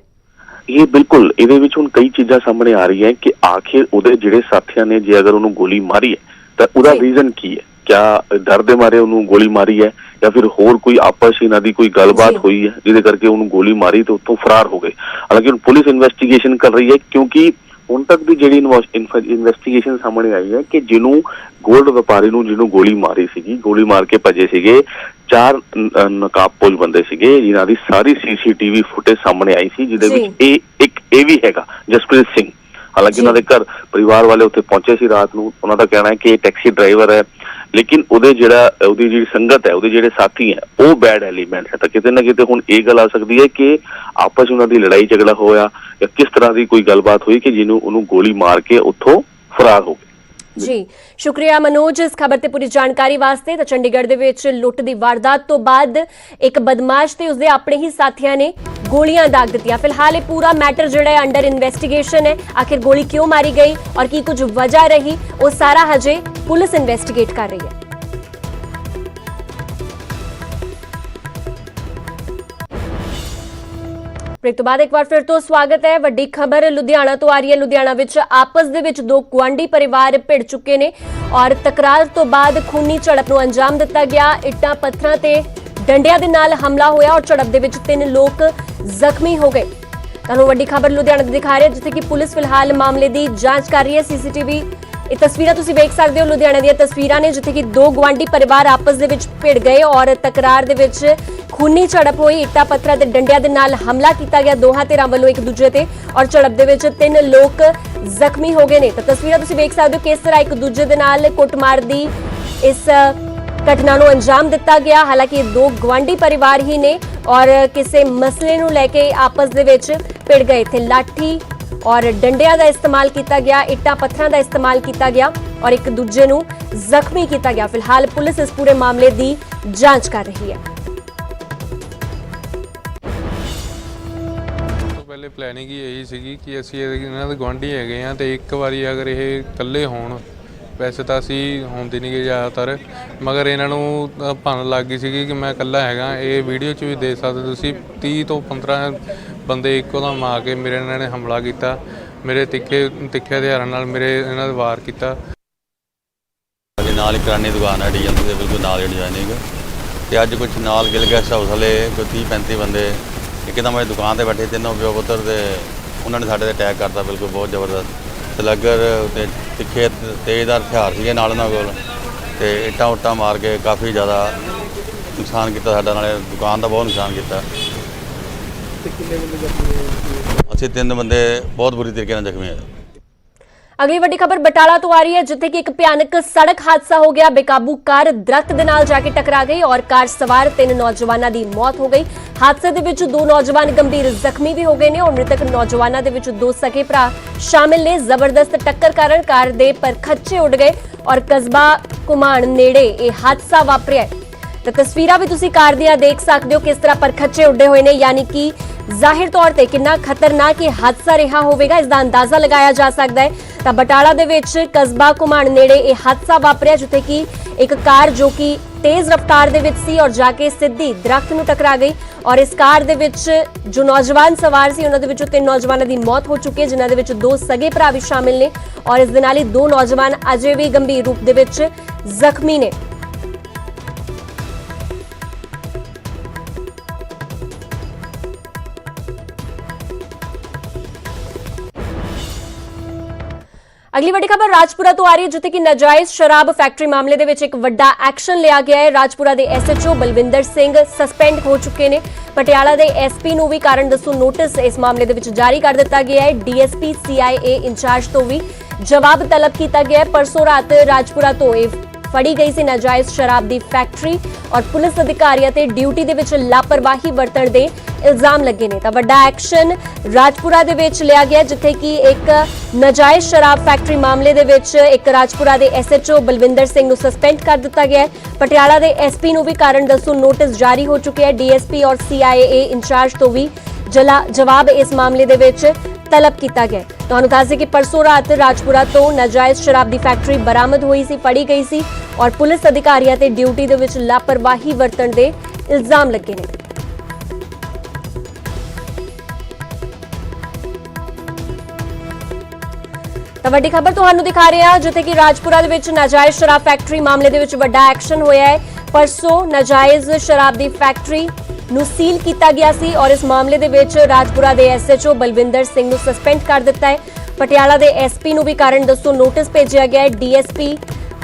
ਇਹ ਬਿਲਕੁਲ ਇਹਦੇ ਵਿੱਚ ਹੁਣ ਕਈ ਚੀਜ਼ਾਂ ਸਾਹਮਣੇ ਆ ਰਹੀਆਂ ਕਿ ਆਖਿਰ ਉਹਦੇ ਜਿਹੜੇ ਸਾਥੀਆਂ ਨੇ ਜੇ ਅਗਰ ਉਹਨੂੰ ਗੋਲੀ ਮਾਰੀ ਹੈ ਤਾਂ ਉਹਦਾ ਰੀਜ਼ਨ ਕੀ ਹੈ। ਕਿਆ ਡਰ ਦੇ ਮਾਰੇ ਉਹਨੂੰ ਗੋਲੀ ਮਾਰੀ ਹੈ ਜਾਂ ਫਿਰ ਹੋਰ ਕੋਈ ਆਪਸ ਇਹਨਾਂ ਦੀ ਕੋਈ ਗੱਲਬਾਤ ਹੋਈ ਹੈ ਜਿਹਦੇ ਕਰਕੇ ਉਹਨੂੰ ਗੋਲੀ ਮਾਰੀ ਤੇ ਉੱਥੋਂ ਫਰਾਰ ਹੋ ਗਏ। ਹਾਲਾਂਕਿ ਹੁਣ ਪੁਲਿਸ ਇਨਵੈਸਟੀਗੇਸ਼ਨ ਕਰ ਰਹੀ ਹੈ ਕਿਉਂਕਿ ਹੁਣ ਤੱਕ ਦੀ ਜਿਹੜੀ ਇਨਵੈਸਟੀਗੇਸ਼ਨ ਸਾਹਮਣੇ ਆਈ ਹੈ ਕਿ ਜਿਹਨੂੰ ਗੋਲਡ ਵਪਾਰੀ ਨੂੰ ਜਿਹਨੂੰ ਗੋਲੀ ਮਾਰੀ ਸੀਗੀ, ਗੋਲੀ ਮਾਰ ਕੇ ਭੱਜੇ ਸੀਗੇ, 4 ਨਕਾਬਪੋਸ਼ ਬੰਦੇ ਸੀਗੇ ਜਿਨ੍ਹਾਂ ਦੀ ਸਾਰੀ ਸੀਸੀਟੀਵੀ ਫੁਟੇਜ ਸਾਹਮਣੇ ਆਈ ਸੀ, ਜਿਹਦੇ ਵਿੱਚ ਇਹ ਵੀ ਹੈਗਾ ਜਸਪ੍ਰੀਤ ਸਿੰਘ। ਹਾਲਾਂਕਿ ਉਹਨਾਂ ਦੇ ਘਰ ਪਰਿਵਾਰ ਵਾਲੇ ਉੱਥੇ ਪਹੁੰਚੇ ਸੀ ਰਾਤ ਨੂੰ, ਉਹਨਾਂ ਦਾ ਕਹਿਣਾ ਹੈ ਕਿ ਇਹ ਟੈਕਸੀ ਡਰਾਈਵਰ ਹੈ, ਲੇਕਿਨ ਉਹਦੀ ਜਿਹੜੀ ਸੰਗਤ ਹੈ, ਉਹਦੇ ਜਿਹੜੇ ਸਾਥੀ ਹੈ, ਉਹ ਬੈਡ ਐਲੀਮੈਂਟ ਹੈ। ਤਾਂ ਕਿਤੇ ਨਾ ਕਿਤੇ ਹੁਣ ਇਹ ਗੱਲ ਆ ਸਕਦੀ ਹੈ ਕਿ ਆਪਸ ਉਹਨਾਂ ਦੀ ਲੜਾਈ ਝਗੜਾ ਹੋਇਆ ਜਾਂ ਕਿਸ ਤਰ੍ਹਾਂ ਦੀ ਕੋਈ ਗੱਲਬਾਤ ਹੋਈ ਕਿ ਉਹਨੂੰ ਗੋਲੀ ਮਾਰ ਕੇ ਉੱਥੋਂ ਫਰਾਰ ਹੋ ਗਏ। जी शुक्रिया मनोज इस खबर ते पूरी जानकारी वास्ते। तो चंडीगढ़ दे विच लुੱਟ ਦੀ वारदात तो बाद एक बदमाश ते उसदे अपने ही साथियां ने गोलियां दाग दित्तियां। फिलहाल ये पूरा मैटर जिहड़ा है अंडर इन्वेस्टिगेशन है। आखिर गोली क्यों मारी गई और की कुछ वजह रही वो सारा हजे पुलिस इन्वेस्टिगेट कर रही है। ब्रेक तो बाद एक बार फिर तो स्वागत है। वड्डी खबर लुधियाना तो आ रही है। लुधियाना विच आपस दे विच 2 गुआंढी परिवार भिड़ चुके ने और तकरार तो बाद खूनी झड़प नूं अंजाम दिता गया। इट्टां पत्थरां ते डंडियां दे नाल हमला होया और झड़प दे विच 3 लोग जख्मी हो गए। तुहानूं वड्डी खबर लुधियाना दी दिखा रहे हैं, जिथे कि पुलिस फिलहाल मामले दी जांच कर रही है। सीसीटीवी ਇਹ ਤਸਵੀਰਾਂ ਤੁਸੀਂ ਵੇਖ ਸਕਦੇ ਹੋ, ਲੁਧਿਆਣਾ ਦੀਆਂ ਤਸਵੀਰਾਂ ਨੇ ਜਿੱਥੇ ਕਿ 2 ਗੁਆਂਢੀ ਪਰਿਵਾਰ ਆਪਸ ਦੇ ਵਿੱਚ ਭਿੜ ਗਏ ਔਰ ਤਕਰਾਰ ਦੇ ਵਿੱਚ ਖੂਨੀ ਝੜਪ ਹੋਈ। ਇੱਟਾਂ ਪੱਥਰਾਂ ਤੇ ਡੰਡਿਆਂ ਦੇ ਨਾਲ ਹਮਲਾ ਕੀਤਾ ਗਿਆ ਦੋਹਾਂ ਧਿਰਾਂ ਵੱਲੋਂ ਇੱਕ ਦੂਜੇ ਤੇ ਔਰ ਝੜਪ ਦੇ ਵਿੱਚ 3 ਲੋਕ ਜ਼ਖਮੀ ਹੋ ਗਏ ਨੇ। ਤਾਂ ਤਸਵੀਰਾਂ ਤੁਸੀਂ ਵੇਖ ਸਕਦੇ ਹੋ ਕਿਸ ਤਰ੍ਹਾਂ ਇੱਕ ਦੂਜੇ ਦੇ ਨਾਲ ਕੁੱਟਮਾਰ ਦੀ ਇਸ ਘਟਨਾ ਨੂੰ ਅੰਜਾਮ ਦਿੱਤਾ ਗਿਆ। ਹਾਲਾਂਕਿ ਇਹ 2 ਗੁਆਂਢੀ ਪਰਿਵਾਰ ਹੀ ਨੇ ਔਰ ਕਿਸੇ ਮਸਲੇ ਨੂੰ ਲੈ ਕੇ ਆਪਸ ਦੇ ਵਿੱਚ ਭਿੜ ਗਏ। ਇੱਥੇ ਲਾਠੀ और डंडियां का इस्तेमाल किया गया, इट्टां पत्थरां का इस्तेमाल किया गया और एक दूजे नूं जख्मी किया गया। फिलहाल पुलिस इस पूरे मामले की जांच कर रही है। तो पहले प्लानिंग ही यही सी कि असीं इन्हां दे गुआंढी हैगे आ ते एक बारी अगर ये इकल्ले होण, वैसे तो असी होंदे नहीं गए ज़्यादातर, मगर इन्हों भन लग गई सी कि मैं इकल्ला हैगा। ये वीडियो च भी देख सकते तुसीं 30 तो 15 ਬੰਦੇ ਇੱਕੋ ਦਮ ਆ ਕੇ ਮੇਰੇ ਇਹਨਾਂ ਨੇ ਹਮਲਾ ਕੀਤਾ। ਮੇਰੇ ਤਿੱਖੇ ਹਥਿਆਰਾਂ ਨਾਲ ਮੇਰੇ ਇਹਨਾਂ ਦੇ ਵਾਰ ਕੀਤਾ। ਸਾਡੇ ਨਾਲ ਹੀ ਕਰਿਆਨੇ ਦੀ ਦੁਕਾਨ ਹੈ ਡੀਐਮ ਦੇ ਬਿਲਕੁਲ ਨਾਲ ਹੀ ਡਿਜ਼ਾਈਨਿੰਗ ਤੇ ਅੱਜ ਕੁਝ ਨਾਲ ਗਿਲ ਗੈਸਟ ਹਾਊਸ ਵਾਲੇ ਕੋਈ 30-35 ਬੰਦੇ ਇੱਕਦਮ ਇਹ ਦੁਕਾਨ ਤੇ ਬੈਠੇ, ਤਿੰਨੋਂ ਪਿਓ ਪੁੱਤਰ ਤੇ ਉਹਨਾਂ ਨੇ ਸਾਡੇ ਤੇ ਅਟੈਕ ਕਰਤਾ ਬਿਲਕੁਲ ਬਹੁਤ ਜ਼ਬਰਦਸਤ। ਸਲੱਗਰ ਤੇ ਤਿੱਖੇ ਤੇਜ਼ਦਾਰ ਹਥਿਆਰ ਸੀਗੇ ਨਾਲ ਉਹਨਾਂ ਕੋਲ ਤੇ ਇੱਟਾਂ ਉੱਟਾਂ ਮਾਰ ਕੇ ਕਾਫੀ ਜ਼ਿਆਦਾ ਨੁਕਸਾਨ ਕੀਤਾ ਸਾਡਾ, ਨਾਲੇ ਦੁਕਾਨ ਦਾ ਬਹੁਤ ਨੁਕਸਾਨ ਕੀਤਾ। ਅਸੀਂ 3 ਬੰਦੇ ਬਹੁਤ ਬੁਰੀ ਤਰੀਕੇ ਨਾਲ ਜ਼ਖਮੀ ਹੋਏ। अगली वड्डी खबर बटाला तो आ रही है, जिथे कि एक भयानक सड़क हादसा हो गया। बेकाबू कार दरख्त दे नाल जाके टकरा गई और कार सवार 3 नौजवानों की मौत हो गई। हादसे दे विच 2 नौजवान गंभीर जख्मी भी हो गए ने और मृतक नौजवानों दे विच 2 सगे भरा शामिल ने। जबरदस्त टक्कर कारण कार दे परखच्चे उड़ गए और कस्बा घुमाण नेड़े यह हादसा वापरिया। तो तस्वीरां भी तुसीं कार दियां देख सकते हो किस तरह परखच्चे उड़े हुए ने, यानी कि जाहिर तौर पर कितना खतरनाक ये हादसा रहा होगा इसका अंदाजा लगाया जा सकता है। तो बटाला दे विच कस्बा घुमाण नेड़े यह हादसा वापरिया, जिथे कि एक कार जो कि तेज रफ्तार दे विच सी और जाके सीधी दरख्त नूं टकरा गई और इस कार दे विच जो नौजवान सवार सी उन्हां दे विचों 3 नौजवानों की मौत हो चुकी है, जिन्हां दे विच 2 सगे भरा भी शामिल ने और इस दे नाल ही 2 नौजवान अजे भी गंभीर रूप दे विच जख्मी ने। अगली वड्डी खबर राजपुरा तो आ रही है, जिथे कि नाजायज शराब फैक्ट्री मामले दे विच एक वड्डा एक्शन लिया गया है। राजपुरा दे SHO बलविंदर सिंह सस्पेंड हो चुके ने। पटियाला दे SP नूं भी कारण दस्सो नोटिस इस मामले दे विच जारी कर दिता गया है। DSP CIA इंचार्ज तो भी जवाब तलब किया गया है। परसों रात राजपुरा तो फड़ी गई सी नाजायज शराब की फैक्ट्री और पुलिस अधिकारियों ते ड्यूटी दे विच लापरवाही बरतण दे इल्जाम लगे ने। तां वड्डा एक्शन राजपुरा दे विच लिया गया, जिथे कि एक नाजायज शराब फैक्ट्री मामले दे विच एक राजपुरा दे SHO बलविंदर सिंह नूं सस्पेंड कर दिता गया है। पटियाला दे SP नूं भी कारण दस्सो नोटिस जारी हो चुके हैं। DSP और CIA इंचार्ज तो भी जवाब इस मामले दे विच तलब किया गया। तुहानूं दस दें कि परसों रात राजपुरा तो नाजायज शराब की फैक्ट्री बरामद हुई सी, फड़ी गई सी और पुलिस अधिकारियों ते ड्यूटी दे विच लापरवाही वरतण दे इल्जाम लगे ने। तो वड्डी खबर तुहानूं दिखा रहे हैं, जिथे कि राजपुरा दे विच नाजायज शराब फैक्ट्री मामले दे विच वड्डा एक्शन होया है। परसों नाजायज शराब की फैक्ट्री नूं सील किया गया सी और इस मामले दे विच राजपुरा दे SHO बलविंदर सिंह नूं सस्पेंड कर दिता है ਪਟਿਆਲਾ ਦੇ ਐਸਪੀ ਨੂੰ ਵੀ ਕਾਰਨ ਦੱਸੋ ਨੋਟਿਸ ਭੇਜਿਆ ਗਿਆ ਹੈ। ਡੀਐਸਪੀ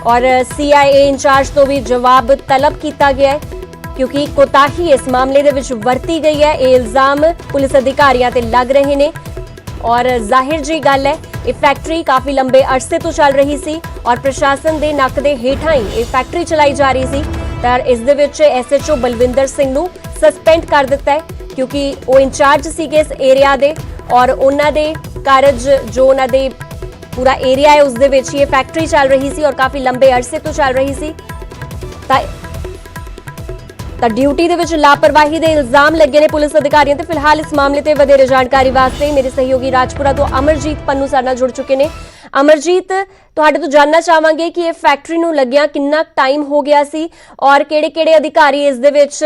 ਔਰ ਸੀਆਈਏ ਇੰਚਾਰਜ ਤੋਂ ਵੀ ਜਵਾਬ ਤਲਬ ਕੀਤਾ ਗਿਆ ਹੈ ਕਿਉਂਕਿ ਕੋਤਾਹੀ ਇਸ ਮਾਮਲੇ ਦੇ ਵਿੱਚ ਵਰਤੀ ਗਈ ਹੈ। ਇਹ ਇਲਜ਼ਾਮ ਪੁਲਿਸ ਅਧਿਕਾਰੀਆਂ ਤੇ ਲੱਗ ਰਹੇ ਨੇ ਔਰ ਜ਼ਾਹਿਰ ਜੀ ਗੱਲ ਹੈ ਇਹ ਫੈਕਟਰੀ ਕਾਫੀ ਲੰਬੇ ਅਰਸੇ ਤੋਂ ਚੱਲ ਰਹੀ ਸੀ ਔਰ ਪ੍ਰਸ਼ਾਸਨ ਦੇ ਨੱਕ ਦੇ ਹੇਠਾਂ ਹੀ ਇਹ ਫੈਕਟਰੀ ਚਲਾਈ ਜਾ ਰਹੀ ਸੀ। ਤਾਂ ਇਸ ਦੇ ਵਿੱਚ ਐਸਐਚਓ ਬਲਵਿੰਦਰ ਸਿੰਘ ਨੂੰ ਸਸਪੈਂਡ ਕਰ ਦਿੱਤਾ ਹੈ ਕਿਉਂਕਿ ਉਹ ਇੰਚਾਰਜ ਸੀਗੇ ਇਸ ਏਰੀਆ ਦੇ ਔਰ ਉਹਨਾਂ ਦੇ ਕਾਰਜ ਜੋ ਉਹਨਾਂ ਦੇ ਪੂਰਾ ਏਰੀਆ ਹੈ ਉਸ ਦੇ ਵਿੱਚ ਹੀ ਇਹ ਫੈਕਟਰੀ ਚੱਲ ਰਹੀ ਸੀ ਔਰ ਕਾਫੀ ਲੰਬੇ ਅਰਸੇ ਤੋਂ ਚੱਲ ਰਹੀ ਸੀ। ਤਾਂ ਡਿਊਟੀ ਦੇ ਵਿੱਚ ਲਾਪਰਵਾਹੀ ਦੇ ਇਲਜ਼ਾਮ ਲੱਗੇ ਨੇ ਪੁਲਿਸ ਅਧਿਕਾਰੀਆਂ ਤੇ। ਫਿਲਹਾਲ ਇਸ ਮਾਮਲੇ ਤੇ ਵਧੇਰੇ ਜਾਣਕਾਰੀ ਵਾਸਤੇ ਮੇਰੇ ਸਹਿਯੋਗੀ ਰਾਜਪੁਰਾ ਤੋਂ ਅਮਰਜੀਤ ਪੰਨੂ ਸਾਡੇ ਨਾਲ ਜੁੜ ਚੁੱਕੇ ਨੇ। ਅਮਰਜੀਤ, ਤੁਹਾਡੇ ਤੋਂ ਜਾਨਣਾ ਚਾਹਾਂਗੇ ਕਿ ਇਹ ਫੈਕਟਰੀ ਨੂੰ ਲੱਗਿਆ ਕਿੰਨਾ ਟਾਈਮ ਹੋ ਗਿਆ ਸੀ ਔਰ ਕਿਹੜੇ-ਕਿਹੜੇ ਅਧਿਕਾਰੀ ਇਸ ਦੇ ਵਿੱਚ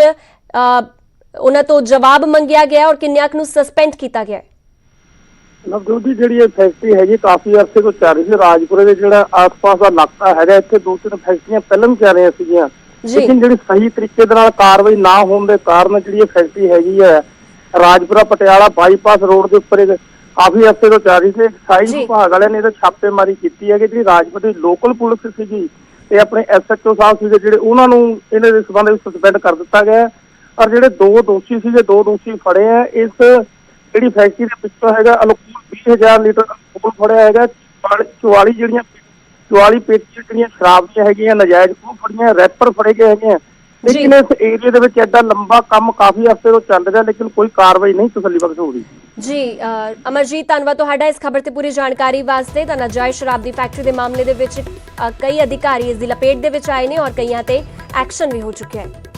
ਉਹਨਾਂ ਤੋਂ ਜਵਾਬ ਮੰਗਿਆ ਗਿਆ ਔਰ ਕਿੰਨਿਆਂ ਨੂੰ ਸਸਪੈਂਡ ਕੀਤਾ ਗਿਆ? ਨਵਜੋਤ ਜੀ, ਜਿਹੜੀ ਇਹ ਫੈਕਟਰੀ ਹੈਗੀ ਕਾਫੀ ਅਰਸੇ ਤੋਂ ਚੱਲ ਰਹੀ ਸੀ। ਰਾਜਪੁਰੇ ਦੇ ਜਿਹੜਾ ਆਸ-ਪਾਸ ਦਾ ਇਲਾਕਾ ਹੈਗਾ ਇੱਥੇ 2-3 ਫੈਕਟਰੀਆਂ ਪਹਿਲਾਂ ਵੀ ਚੱਲ ਰਹੀਆਂ ਸੀਗੀਆਂ, ਲੇਕਿਨ ਜਿਹੜੀ ਸਹੀ ਤਰੀਕੇ ਦੇ ਨਾਲ ਕਾਰਵਾਈ ਨਾ ਹੋਣ ਦੇ ਕਾਰਨ ਜਿਹੜੀ ਇਹ ਫੈਕਟਰੀ ਹੈਗੀ ਹੈ ਰਾਜਪੁਰਾ ਪਟਿਆਲਾ ਬਾਈਪਾਸ ਰੋਡ ਦੇ ਉੱਪਰ ਕਾਫੀ ਅਰਸੇ ਤੋਂ ਚੱਲ ਰਹੀ ਸੀ। ਸਾਈਜ਼ ਵਿਭਾਗ ਵਾਲਿਆਂ ਨੇ ਇਹਦਾ ਛਾਪੇਮਾਰੀ ਕੀਤੀ ਹੈ ਕਿ ਜਿਹੜੀ ਰਾਜਪੁਰਾ ਦੀ ਲੋਕਲ ਪੁਲਿਸ ਸੀਗੀ ਤੇ ਆਪਣੇ ਐਸਐਚਓ ਸਾਹਿਬ ਸੀਗੇ ਜਿਹੜੇ ਉਹਨਾਂ ਨੂੰ ਇਹਨਾਂ ਦੇ ਸਬੰਧ ਵਿੱਚ ਸਸਪੈਂਡ ਕਰ ਦਿੱਤਾ ਗਿਆ ਔਰ ਜਿਹੜੇ 2 ਦੋਸ਼ੀ ਸੀਗੇ 2 ਦੋਸ਼ੀ ਫੜੇ ਆ। ਇਸ ਜਿਹੜੀ ਫੈਕਟਰੀ ਦੇ ਪਿੱਛੋਂ ਹੈਗਾ ਅਨੁਕੂਲ 20,000 ਲੀਟਰ ਅਨੁਕੂਲ ਫੜਿਆ ਹੈਗਾ। 44 ਪੇਟੀਆਂ ਜਿਹੜੀਆਂ ਸ਼ਰਾਬ ਦੀਆਂ ਹੈਗੀਆਂ ਨਜਾਇਜ਼ ਉਹ ਫੜੀਆਂ, ਰੈਪਰ ਫੜੇ ਗਏ ਹੈਗੇ ਆ। ਲੇਕਿਨ ਇਸ ਏਰੀਆ ਦੇ ਵਿੱਚ ਐਡਾ ਲੰਬਾ ਕੰਮ ਕਾਫੀ ਹਫ਼ਤੇ ਤੋਂ ਚੱਲ ਰਿਹਾ ਲੇਕਿਨ ਕੋਈ ਕਾਰਵਾਈ ਨਹੀਂ ਤਸੱਲੀਬਖਸ਼ ਹੋ ਰਹੀ। ਜੀ ਅਮਰਜੀਤ, ਧੰਨਵਾਦ ਤੁਹਾਡਾ ਇਸ ਖਬਰ ਤੇ ਪੂਰੀ ਜਾਣਕਾਰੀ ਵਾਸਤੇ। ਤਾਂ ਨਾਜਾਇਜ਼ ਸ਼ਰਾਬ ਦੀ ਫੈਕਟਰੀ ਦੇ ਮਾਮਲੇ ਦੇ ਵਿੱਚ ਕਈ ਅਧਿਕਾਰੀ ਇਸ ਦੀ ਲਪੇਟ ਦੇ ਵਿੱਚ ਆਏ ਨੇ ਔਰ ਕਈਆਂ ਤੇ ਐਕਸ਼ਨ ਵੀ ਹੋ ਚੁੱਕਿਆ ਹੈ।